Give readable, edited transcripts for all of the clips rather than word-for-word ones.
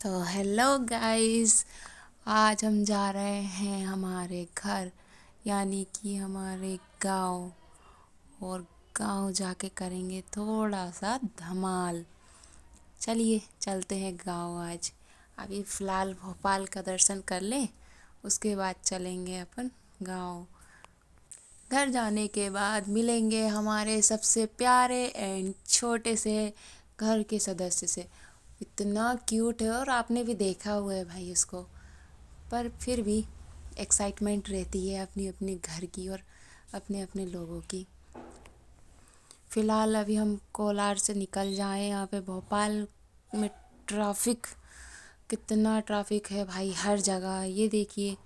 तो hello guys, आज हम जा रहे हैं हमारे घर यानी कि हमारे गांव। और गांव जाके करेंगे थोड़ा सा धमाल। चलिए चलते हैं गांव आज। अभी फ़िलहाल भोपाल का दर्शन कर लें, उसके बाद चलेंगे अपन गांव। घर जाने के बाद मिलेंगे हमारे सबसे प्यारे एंड छोटे से घर के सदस्य से। इतना क्यूट है और आपने भी देखा हुआ है भाई उसको, पर फिर भी एक्साइटमेंट रहती है अपनी अपनी घर की और अपने अपने लोगों की। फ़िलहाल अभी हम कोलार से निकल जाएं। यहाँ पे भोपाल में ट्रैफिक, कितना ट्रैफिक है भाई हर जगह। ये देखिए,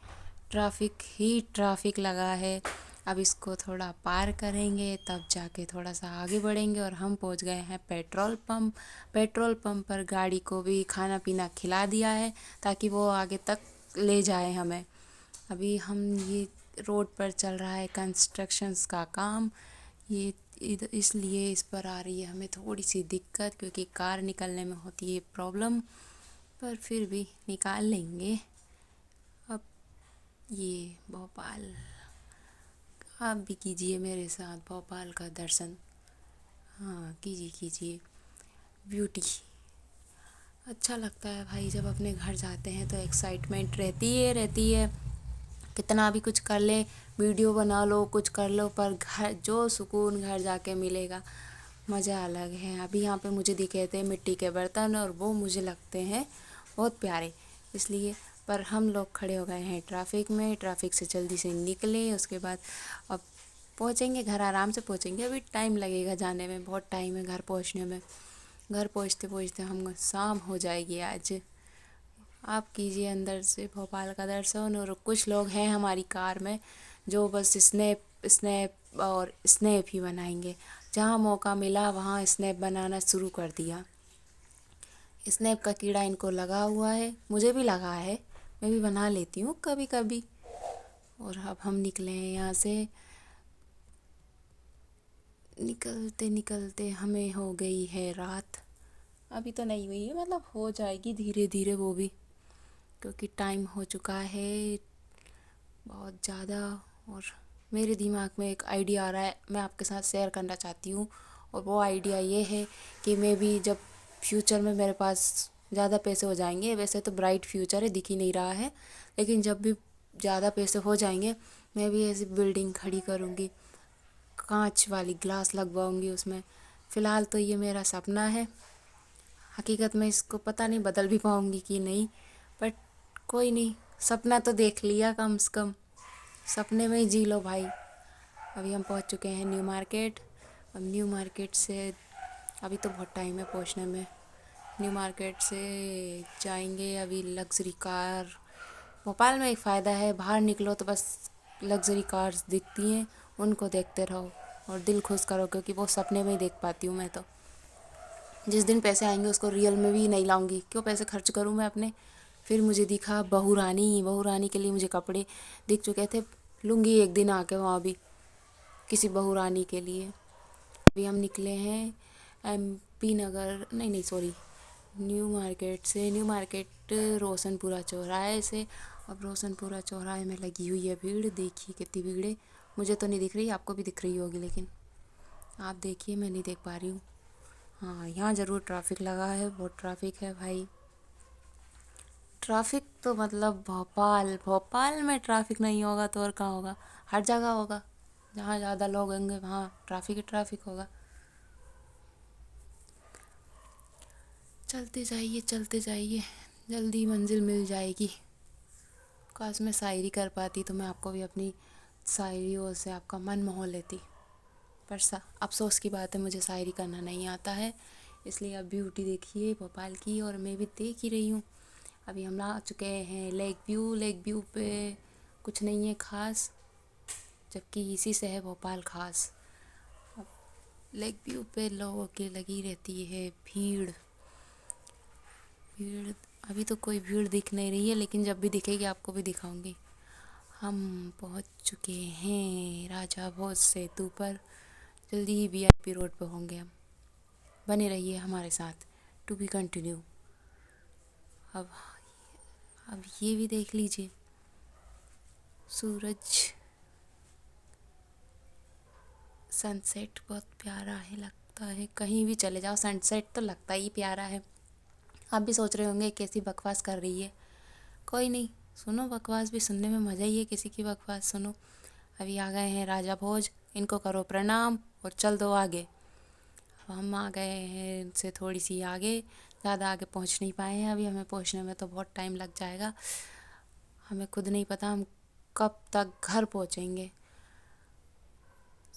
ट्रैफिक ही ट्रैफिक लगा है। अब इसको थोड़ा पार करेंगे तब जाके थोड़ा सा आगे बढ़ेंगे और हम पहुंच गए हैं पेट्रोल पंप। पेट्रोल पंप पर गाड़ी को भी खाना पीना खिला दिया है ताकि वो आगे तक ले जाए हमें। अभी हम ये रोड पर चल रहा है कंस्ट्रक्शंस का काम। ये इसलिए इस पर आ रही है हमें थोड़ी सी दिक्कत, क्योंकि कार निकलने में होती है प्रॉब्लम, पर फिर भी निकाल लेंगे। अब ये भोपाल, आप भी कीजिए मेरे साथ भोपाल का दर्शन। हाँ कीजिए कीजिए। ब्यूटी अच्छा लगता है भाई, जब अपने घर जाते हैं तो एक्साइटमेंट रहती है। कितना भी कुछ कर ले, वीडियो बना लो, कुछ कर लो, पर घर जो सुकून घर जाके मिलेगा मज़ा अलग है। अभी यहाँ पे मुझे दिखे थे मिट्टी के बर्तन और वो मुझे लगते हैं बहुत प्यारे, इसलिए। पर हम लोग खड़े हो गए हैं ट्रैफिक में। ट्रैफिक से जल्दी से निकले, उसके बाद अब पहुँचेंगे घर, आराम से पहुँचेंगे। अभी टाइम लगेगा जाने में, बहुत टाइम है घर पहुँचने में। घर पहुँचते पहुँचते हम शाम हो जाएगी आज। आप कीजिए अंदर से भोपाल का दर्शन। और कुछ लोग हैं हमारी कार में जो बस स्नैप स्नैप और स्नैप ही बनाएंगे। जहाँ मौका मिला वहाँ स्नैप बनाना शुरू कर दिया। स्नैप का कीड़ा इनको लगा हुआ है, मुझे भी लगा है, मैं भी बना लेती हूँ कभी कभी। और अब हम निकले हैं यहाँ से। निकलते निकलते हमें हो गई है रात। अभी तो नहीं हुई है, मतलब हो जाएगी धीरे धीरे वो भी, क्योंकि टाइम हो चुका है बहुत ज़्यादा। और मेरे दिमाग में एक आइडिया आ रहा है, मैं आपके साथ शेयर करना चाहती हूँ। और वो आइडिया ये है कि मैं भी जब फ्यूचर में मेरे पास ज़्यादा पैसे हो जाएंगे, वैसे तो ब्राइट फ्यूचर है, दिख ही नहीं रहा है, लेकिन जब भी ज़्यादा पैसे हो जाएंगे मैं भी ऐसी बिल्डिंग खड़ी करूँगी, कांच वाली ग्लास लगवाऊँगी उसमें। फ़िलहाल तो ये मेरा सपना है, हकीकत में इसको पता नहीं बदल भी पाऊँगी कि नहीं, बट कोई नहीं, सपना तो देख लिया कम से कम, सपने में ही जी लो भाई। अभी हम पहुंच चुके हैं न्यू मार्केट। अब न्यू मार्केट से अभी तो बहुत टाइम है पहुंचने में। न्यू मार्केट से जाएंगे अभी लग्जरी कार। भोपाल में एक फ़ायदा है, बाहर निकलो तो बस लग्जरी कार्स दिखती हैं, उनको देखते रहो और दिल खुश करो, क्योंकि वो सपने में ही देख पाती हूँ मैं तो। जिस दिन पैसे आएंगे उसको रियल में भी नहीं लाऊंगी, क्यों पैसे खर्च करूँ मैं अपने। फिर मुझे दिखा बहू रानी, बहू रानी के लिए मुझे कपड़े दिख चुके थे, लूँगी एक दिन आके वहाँ भी किसी बहू रानी के लिए। अभी हम निकले हैं MP नगर, नहीं नहीं सॉरी, न्यू मार्केट से। न्यू मार्केट रोशनपुरा चौराहे से। अब रोशनपुरा चौराहे में लगी हुई है भीड़, देखिए कितनी भीड़ है। मुझे तो नहीं दिख रही, आपको भी दिख रही होगी, लेकिन आप देखिए, मैं नहीं देख पा रही हूँ। हाँ यहाँ ज़रूर ट्रैफिक लगा है, बहुत ट्रैफिक है भाई। ट्रैफिक तो मतलब भोपाल, भोपाल में ट्रैफिक नहीं होगा तो और कहाँ होगा, हर जगह होगा। जहाँ ज़्यादा लोग होंगे वहाँ ट्रैफिक ही ट्रैफिक होगा। चलते जाइए, जल्दी मंजिल मिल जाएगी। काश मैं शायरी कर पाती तो मैं आपको भी अपनी शायरियों से आपका मन मोह लेती, पर अफसोस की बात है मुझे शायरी करना नहीं आता है। इसलिए अब ब्यूटी देखिए भोपाल की, और मैं भी देख ही रही हूँ। अभी हम आ चुके हैं लेक व्यू। लेक व्यू पे कुछ नहीं है खास, जबकि इसी से है भोपाल खास। अब लेक व्यू पे लोगों की लगी रहती है भीड़। भीड़ अभी तो कोई भीड़ दिख नहीं रही है, लेकिन जब भी दिखेगी आपको भी दिखाऊंगी। हम पहुंच चुके हैं राजा भोज सेतु पर। जल्दी ही VIP रोड पर होंगे हम, बने रहिए हमारे साथ। To be continue. अब अब ये भी देख लीजिए, सूरज, सनसेट बहुत प्यारा है, लगता है कहीं भी चले जाओ सनसेट तो लगता ही प्यारा है। आप भी सोच रहे होंगे कैसी बकवास कर रही है, कोई नहीं, सुनो, बकवास भी सुनने में मज़ा ही है, किसी की बकवास सुनो। अभी आ गए हैं राजा भोज, इनको करो प्रणाम और चल दो आगे। अब हम आ गए हैं इनसे थोड़ी सी आगे, ज़्यादा आगे पहुंच नहीं पाए हैं अभी, हमें पहुंचने में तो बहुत टाइम लग जाएगा, हमें खुद नहीं पता हम कब तक घर पहुंचेंगे।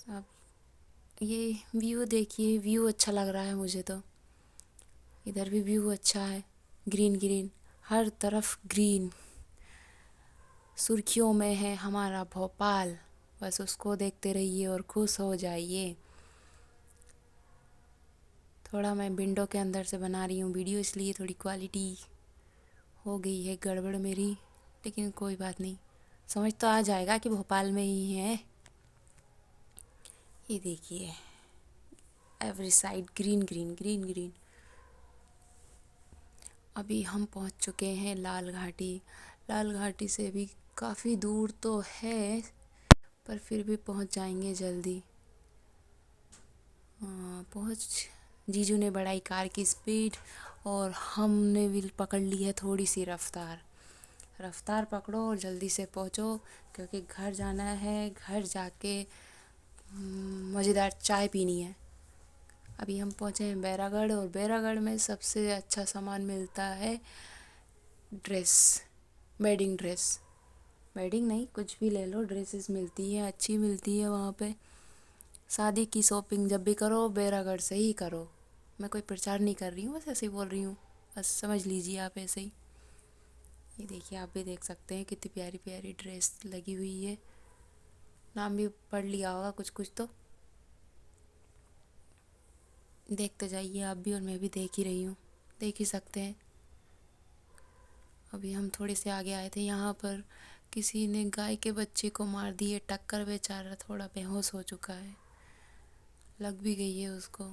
अब ये व्यू देखिए, व्यू अच्छा लग रहा है मुझे तो, इधर भी व्यू अच्छा है, ग्रीन ग्रीन, हर तरफ ग्रीन, सुर्खियों में है हमारा भोपाल, बस उसको देखते रहिए और खुश हो जाइए। थोड़ा मैं विंडो के अंदर से बना रही हूँ वीडियो, इसलिए थोड़ी क्वालिटी हो गई है गड़बड़ मेरी, लेकिन कोई बात नहीं, समझ तो आ जाएगा कि भोपाल में ही है। ये देखिए, every side green green green green. अभी हम पहुंच चुके हैं लाल घाटी, लाल घाटी से भी काफ़ी दूर तो है, पर फिर भी पहुंच जाएंगे जल्दी। पहुंच, जीजू ने बढ़ाई कार की स्पीड और हमने भी पकड़ ली है थोड़ी सी रफ्तार। रफ्तार पकड़ो और जल्दी से पहुंचो, क्योंकि घर जाना है, घर जाके मज़ेदार चाय पीनी है। अभी हम पहुंचे हैं बैरागढ़, और बैरागढ़ में सबसे अच्छा सामान मिलता है ड्रेस, वेडिंग ड्रेस, वेडिंग नहीं, कुछ भी ले लो, ड्रेसेस मिलती है, अच्छी मिलती है वहाँ पे। शादी की शॉपिंग जब भी करो बैरागढ़ से ही करो, मैं कोई प्रचार नहीं कर रही हूँ, बस ऐसे ही बोल रही हूँ, बस समझ लीजिए आप ऐसे ही। ये देखिए, आप भी देख सकते हैं कितनी प्यारी प्यारी ड्रेस लगी हुई है, नाम भी पढ़ लिया होगा कुछ कुछ तो, देखते जाइए आप भी, और मैं भी देख ही रही हूँ, देख ही सकते हैं। अभी हम थोड़े से आगे आए थे, यहाँ पर किसी ने गाय के बच्चे को मार दिए टक्कर, बेचारा थोड़ा बेहोश हो चुका है, लग भी गई है उसको।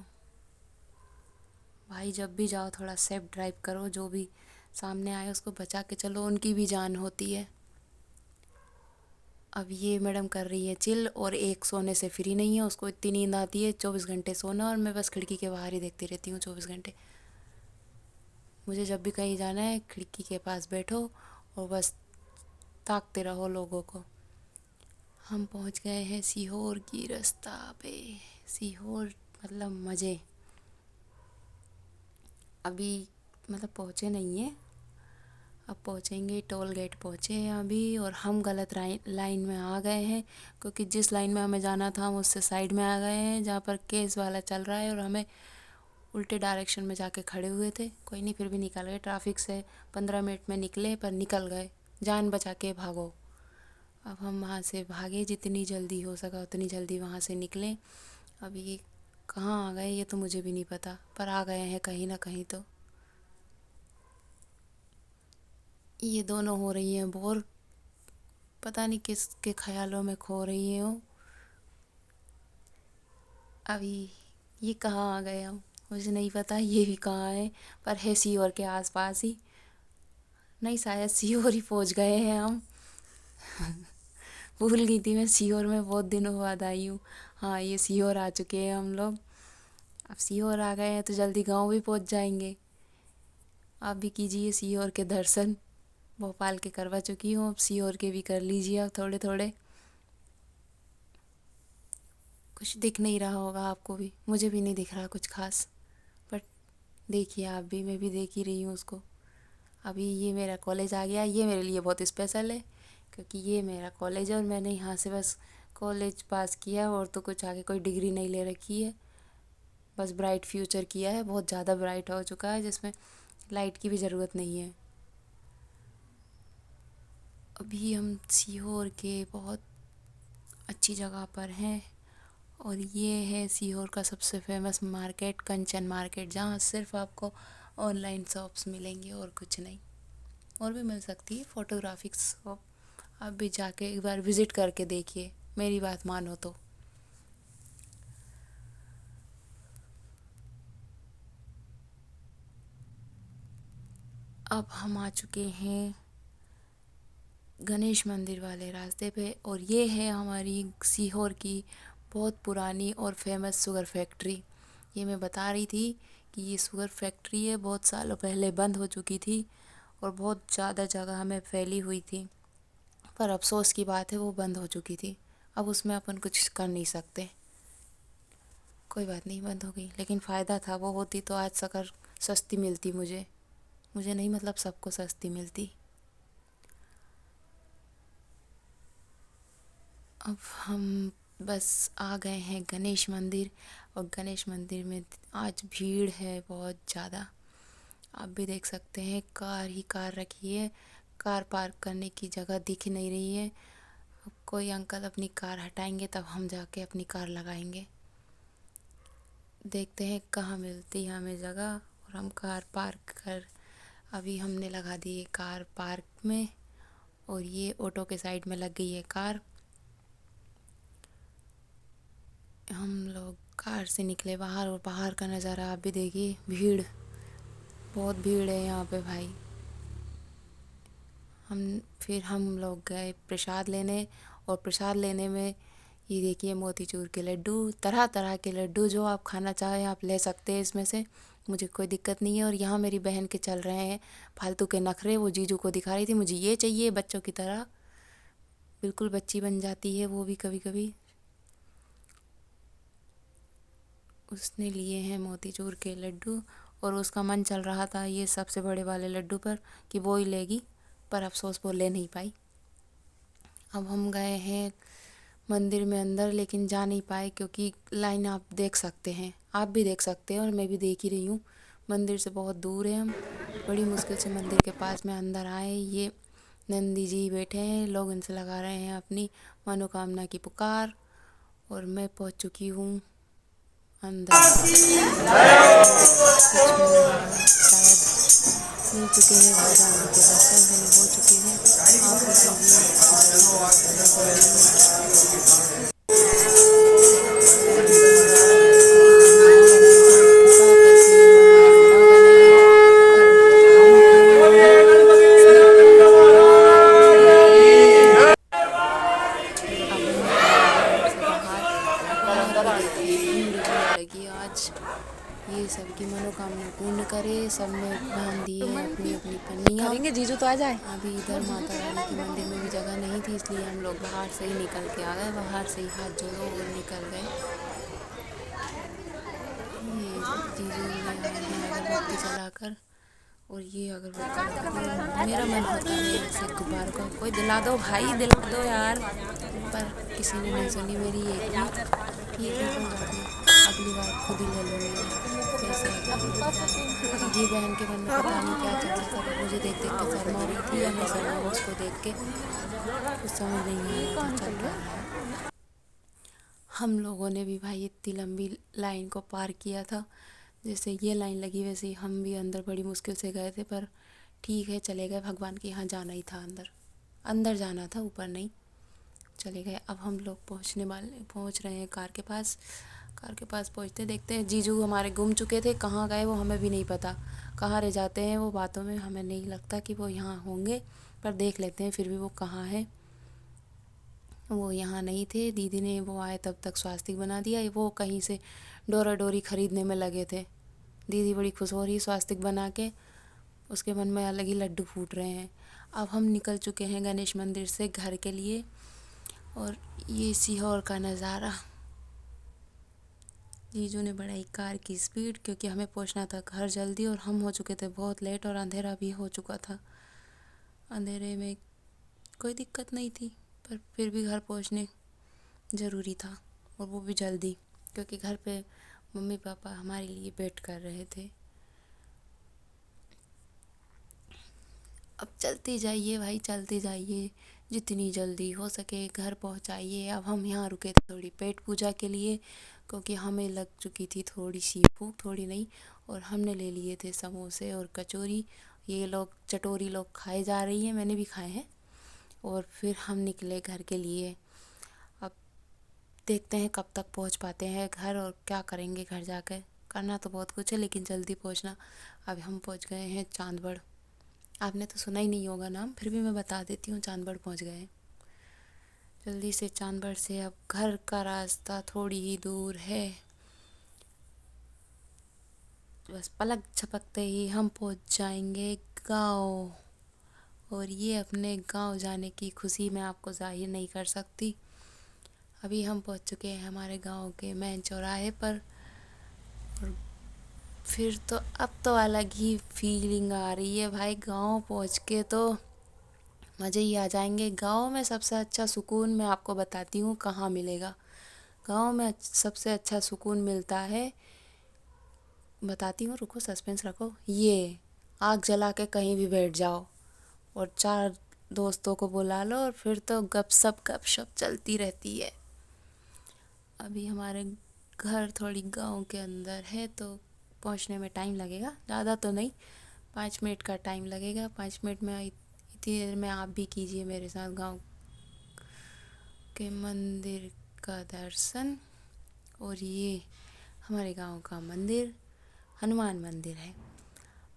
भाई जब भी जाओ थोड़ा सेफ ड्राइव करो, जो भी सामने आए उसको बचा के चलो, उनकी भी जान होती है। अब ये मैडम कर रही है चिल, और एक सोने से फ्री नहीं है, उसको इतनी नींद आती है 24 घंटे सोना, और मैं बस खिड़की के बाहर ही देखती रहती हूँ 24 घंटे। मुझे जब भी कहीं जाना है खिड़की के पास बैठो और बस ताकते रहो लोगों को। हम पहुंच गए हैं सीहोर की रास्ता पे, सीहोर मतलब मज़े। अभी मतलब पहुंचे नहीं है, अब पहुंचेंगे, टोल गेट पहुंचे हैं अभी, और हम गलत लाइन में आ गए हैं, क्योंकि जिस लाइन में हमें जाना था हम उससे साइड में आ गए हैं, जहाँ पर केस वाला चल रहा है, और हमें उल्टे डायरेक्शन में जाके खड़े हुए थे। कोई नहीं, फिर भी निकल गए, ट्रैफिक से 15 मिनट में निकले पर निकल गए, जान बचा के भागो। अब हम वहाँ से भागे, जितनी जल्दी हो सका उतनी जल्दी वहाँ से निकले। अब ये कहाँ आ गए ये तो मुझे भी नहीं पता, पर आ गए हैं कहीं ना कहीं तो। ये दोनों हो रही हैं बोर, पता नहीं किसके ख्यालों में खो रही हैं वो। अभी ये कहाँ आ गया मुझे नहीं पता, ये भी कहाँ है, पर है सीहोर के आसपास ही, नहीं शायद सीहोर ही पहुँच गए हैं हम। भूल गई थी मैं, सीहोर में बहुत दिनों बाद आई हूँ। हाँ, ये सीहोर आ चुके हैं हम लोग। अब सीहोर आ गए हैं तो जल्दी गांव भी पहुँच जाएंगे। आप भी कीजिए सीहोर के दर्शन, भोपाल के करवा चुकी हूँ, अब सीहोर के भी कर लीजिए आप थोड़े थोड़े। कुछ दिख नहीं रहा होगा आपको भी, मुझे भी नहीं दिख रहा कुछ खास, बट देखिए आप भी, मैं भी देख ही रही हूँ उसको। अभी ये मेरा कॉलेज आ गया, ये मेरे लिए बहुत स्पेशल है, क्योंकि ये मेरा कॉलेज है और मैंने यहाँ से बस कॉलेज पास किया, और तो कुछ आगे कोई डिग्री नहीं ले रखी है, बस ब्राइट फ्यूचर किया है, बहुत ज़्यादा ब्राइट हो चुका है, जिसमें लाइट की भी ज़रूरत नहीं है। अभी हम सीहोर के बहुत अच्छी जगह पर हैं, और ये है सीहोर का सबसे फेमस मार्केट, कंचन मार्केट, जहाँ सिर्फ आपको ऑनलाइन शॉप्स मिलेंगी और कुछ नहीं, और भी मिल सकती है फ़ोटोग्राफिक शॉप। आप भी जाके एक बार विज़िट करके देखिए, मेरी बात मानो तो। अब हम आ चुके हैं गणेश मंदिर वाले रास्ते पे, और ये है हमारी सीहोर की बहुत पुरानी और फेमस शुगर फैक्ट्री। ये मैं बता रही थी कि ये शुगर फैक्ट्री है, बहुत सालों पहले बंद हो चुकी थी और बहुत ज़्यादा जगह में फैली हुई थी, पर अफसोस की बात है वो बंद हो चुकी थी। अब उसमें अपन कुछ कर नहीं सकते, कोई बात नहीं, बंद हो गई, लेकिन फ़ायदा था, वो होती तो आज शक्कर सस्ती मिलती मुझे मुझे नहीं, मतलब सबको सस्ती मिलती। अब हम बस आ गए हैं गणेश मंदिर, और गणेश मंदिर में आज भीड़ है बहुत ज़्यादा। आप भी देख सकते हैं, कार ही कार रखी है, कार पार्क करने की जगह दिख नहीं रही है। अब कोई अंकल अपनी कार हटाएंगे तब हम जाके अपनी कार लगाएंगे। देखते हैं कहाँ मिलती है हमें जगह, और हम कार पार्क कर, अभी हमने लगा दी है कार पार्क में, और ये ऑटो के साइड में लग गई है कार। हम लोग कार से निकले बाहर, और बाहर का नज़ारा आप भी देखिए, भीड़, बहुत भीड़ है यहाँ पे भाई। फिर हम लोग गए प्रसाद लेने, और प्रसाद लेने में ये देखिए मोतीचूर के लड्डू, तरह तरह के लड्डू, जो आप खाना चाहें आप ले सकते हैं इसमें से, मुझे कोई दिक्कत नहीं है। और यहाँ मेरी बहन के चल रहे हैं फालतू के नखरे, वो जीजू को दिखा रही थी मुझे ये चाहिए, बच्चों की तरह, बिल्कुल बच्ची बन जाती है वो भी कभी कभी। उसने लिए हैं मोतीचूर के लड्डू, और उसका मन चल रहा था ये सबसे बड़े वाले लड्डू पर कि वो ही लेगी, पर अफसोस वो ले नहीं पाई। अब हम गए हैं मंदिर में अंदर, लेकिन जा नहीं पाए क्योंकि लाइन आप देख सकते हैं, आप भी देख सकते हैं और मैं भी देख ही रही हूँ, मंदिर से बहुत दूर है। हम बड़ी मुश्किल से मंदिर के पास में अंदर आए। ये नंदी जी बैठे हैं, लोग इनसे लगा रहे हैं अपनी मनोकामना की पुकार, और मैं पहुँच चुकी हूँ अंदर। कुछ मिलने वाला शायद मिल चुके हैं, भगवान जी के दर्शन हमें हो चुके हैं। आप भी कीजिए, अब हम निकले मंदिर से बाहर, बाहर भी देखिए भीड़ होने लगी आज। ये सबकी मनोकामना पूर्ण करे, सब ने बांध दी है अपनी अपनी पन्नियाँ। करेंगे जीजू तो आ जाए। अभी इधर माता रानी के मंदिर में भी जगह नहीं थी, इसलिए हम लोग बाहर से ही निकल के आ गए, बाहर से ही हाथ जोड़ो और निकल गए। ये जीजू ले आए हैं अगरबत्ती जलाकर, और ये अगरबत्ती लगा दी, और मेरा मन होता है ऐसे गुब्बारों का कोई दिला दो भाई, दिला दो यार, पर किसी ने नहीं सुनी मेरी एक भी। ठीक है, कोई बात नहीं, अगली बार खुद ही ले लूँगी मैं, फिर से अगरबत्ती। ये बहन के मन में पता नहीं क्या चल रहा था, वो मुझे देख देख के शर्मा रही थी, या मैं शर्माऊँ उसको देख के, कुछ समझ नहीं आ रहा था चल रहा है। हम लोगों ने भी भाई इतनी लंबी लाइन को पार किया था, जैसे ये लाइन लगी वैसे ही हम भी अंदर बड़ी मुश्किल से गए थे, पर ठीक है चले गए, भगवान के यहाँ जाना ही था, अंदर अंदर जाना था, ऊपर नहीं, चले गए। अब हम लोग पहुँच रहे हैं कार के पास। कार के पास पहुँचते देखते हैं जीजू हमारे गुम चुके थे, कहाँ गए वो हमें भी नहीं पता, कहाँ रह जाते हैं वो बातों में, हमें नहीं लगता कि वो यहाँ होंगे, पर देख लेते हैं फिर भी वो कहाँ है। वो यहाँ नहीं थे, दीदी ने वो आए तब तक स्वास्तिक बना दिया, वो कहीं से डोरा डोरी खरीदने में लगे थे। दीदी बड़ी खुश हो रही स्वास्तिक बना के, उसके मन में अलग ही लड्डू फूट रहे हैं। अब हम निकल चुके हैं गणेश मंदिर से घर के लिए, और ये सीहोर का नज़ारा। जीजू ने बढ़ाई कार की स्पीड, क्योंकि हमें पहुंचना था घर जल्दी, और हम हो चुके थे बहुत लेट, और अंधेरा भी हो चुका था। अंधेरे में कोई दिक्कत नहीं थी, पर फिर भी घर पहुंचने ज़रूरी था, और वो भी जल्दी, क्योंकि घर पे मम्मी पापा हमारे लिए वेट कर रहे थे। अब चलते जाइए भाई, चलते जाइए, जितनी जल्दी हो सके घर पहुंचाइए। अब हम यहाँ रुके थे थोड़ी पेट पूजा के लिए, क्योंकि हमें लग चुकी थी थोड़ी सी भूख, थोड़ी नहीं, और हमने ले लिए थे समोसे और कचौरी। ये लोग चटोरी लोग खाए जा रही है, मैंने भी खाए हैं, और फिर हम निकले घर के लिए। अब देखते हैं कब तक पहुंच पाते हैं घर, और क्या करेंगे घर जाकर, करना तो बहुत कुछ है लेकिन जल्दी पहुंचना। अब हम पहुंच गए हैं चांदबड़, आपने तो सुना ही नहीं होगा नाम, फिर भी मैं बता देती हूँ। चांदबड़ पहुँच गए। जल्दी से चांदबड़ से अब घर का रास्ता थोड़ी ही दूर है। बस पलक झपकते ही हम पहुँच जाएंगे गाँव। और ये अपने गांव जाने की खुशी मैं आपको जाहिर नहीं कर सकती। अभी हम पहुंच चुके हैं हमारे गांव के मेन चौराहे पर। और फिर तो अब तो अलग ही फीलिंग आ रही है भाई। गांव पहुंच के तो मज़े ही आ जाएंगे। गांव में सबसे अच्छा सुकून मैं आपको बताती हूँ कहाँ मिलेगा। गांव में सबसे अच्छा सुकून मिलता है, बताती हूँ, रुको सस्पेंस रखो। ये आग जला के कहीं भी बैठ जाओ और 4 दोस्तों को बुला लो और फिर तो गपशप चलती रहती है। अभी हमारे घर थोड़ी गांव के अंदर है तो पहुंचने में टाइम लगेगा, ज़्यादा तो नहीं, 5 मिनट का टाइम लगेगा। 5 मिनट में इतनी देर में आप भी कीजिए मेरे साथ गांव के मंदिर का दर्शन। और ये हमारे गांव का मंदिर हनुमान मंदिर है।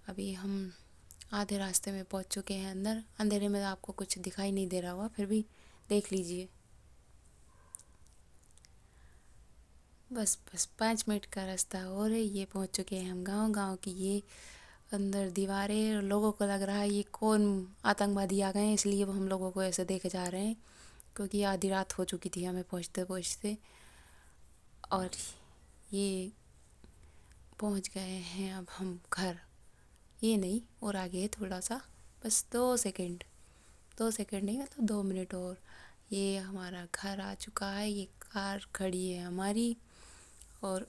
अभी हम आधे रास्ते में पहुंच चुके हैं अंदर। अंधेरे में आपको कुछ दिखाई नहीं दे रहा होगा, फिर भी देख लीजिए। बस 5 मिनट का रास्ता और है, ये पहुंच चुके हैं हम गांव की ये अंदर दीवारें। और लोगों को लग रहा है ये कौन आतंकवादी आ गए हैं, इसलिए वो हम लोगों को ऐसे देखे जा रहे हैं, क्योंकि आधी रात हो चुकी थी हमें पहुंचते पहुंचते। और ये पहुंच गए हैं अब हम घर। ये नहीं, और आगे है थोड़ा सा, बस 2 सेकंड, 2 सेकंड नहीं मतलब 2 मिनट और। ये हमारा घर आ चुका है। ये कार खड़ी है हमारी, और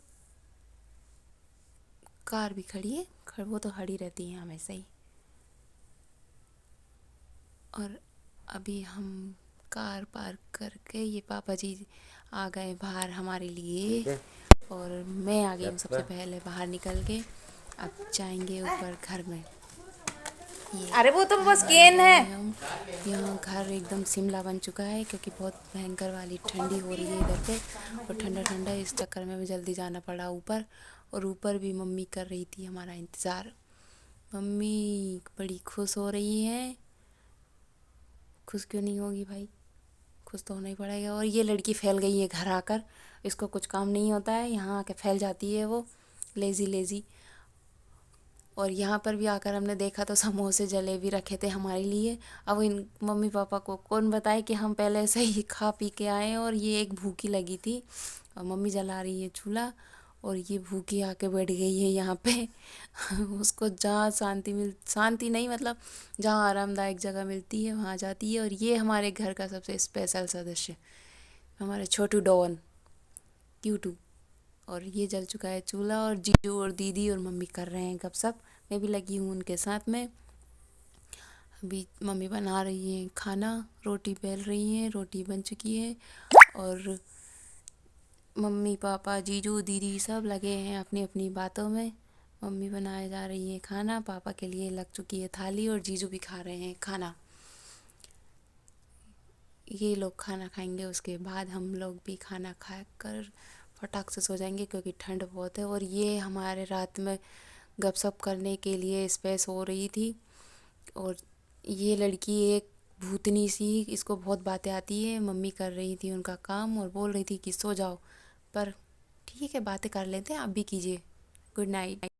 कार भी खड़ी है, वो तो खड़ी रहती है हमेशा ही। और अभी हम कार पार्क करके ये पापा जी आ गए बाहर हमारे लिए, और मैं आ गई हूँ सबसे पहले बाहर निकल के। अब जाएंगे ऊपर घर में। ये अरे वो तो घर बस में आ केन गए है। हैं हम। यहाँ घर एकदम शिमला बन चुका है, क्योंकि बहुत भयंकर वाली ठंडी हो रही है इधर पे, और ठंडा ठंडा, इस चक्कर में जल्दी जाना पड़ा ऊपर। और ऊपर भी मम्मी कर रही थी हमारा इंतज़ार। मम्मी बड़ी खुश हो रही हैं। खुश क्यों नहीं होगी भाई, खुश तो होना ही पड़ेगा। और ये लड़की फैल गई है घर आकर, इसको कुछ काम नहीं होता है, यहाँ आके फैल जाती है वो, लेज़ी लेज़ी। और यहाँ पर भी आकर हमने देखा तो समोसे जलेबी रखे थे हमारे लिए। अब इन मम्मी पापा को कौन बताए कि हम पहले से ही खा पी के आए हैं, और ये एक भूखी लगी थी। और मम्मी जला रही है चूल्हा, और ये भूखी आके बैठ गई है यहाँ पे। उसको जहाँ शांति नहीं मतलब जहाँ आरामदायक जगह मिलती है वहाँ जाती है। और ये हमारे घर का सबसे स्पेशल सदस्य, हमारे छोटू डॉन क्यूटू। और ये जल चुका है चूल्हा, और जीजू और दीदी और मम्मी कर रहे हैं गपशप। मैं भी लगी हूँ उनके साथ में। अभी मम्मी बना रही हैं खाना, रोटी बेल रही हैं, रोटी बन चुकी है। और मम्मी पापा जीजू दीदी सब लगे हैं अपनी अपनी बातों में। मम्मी बनाए जा रही है खाना, पापा के लिए लग चुकी है थाली, और जीजू भी खा रहे हैं खाना। ये लोग खाना खाएंगे, उसके बाद हम लोग भी खाना खा कर फटाक से सो जाएंगे, क्योंकि ठंड बहुत है। और ये हमारे रात में गपशप करने के लिए स्पेस हो रही थी। और ये लड़की एक भूतनी सी, इसको बहुत बातें आती है। मम्मी कर रही थी उनका काम और बोल रही थी कि सो जाओ, पर ठीक है बातें कर लेते हैं, आप भी कीजिए। Good night.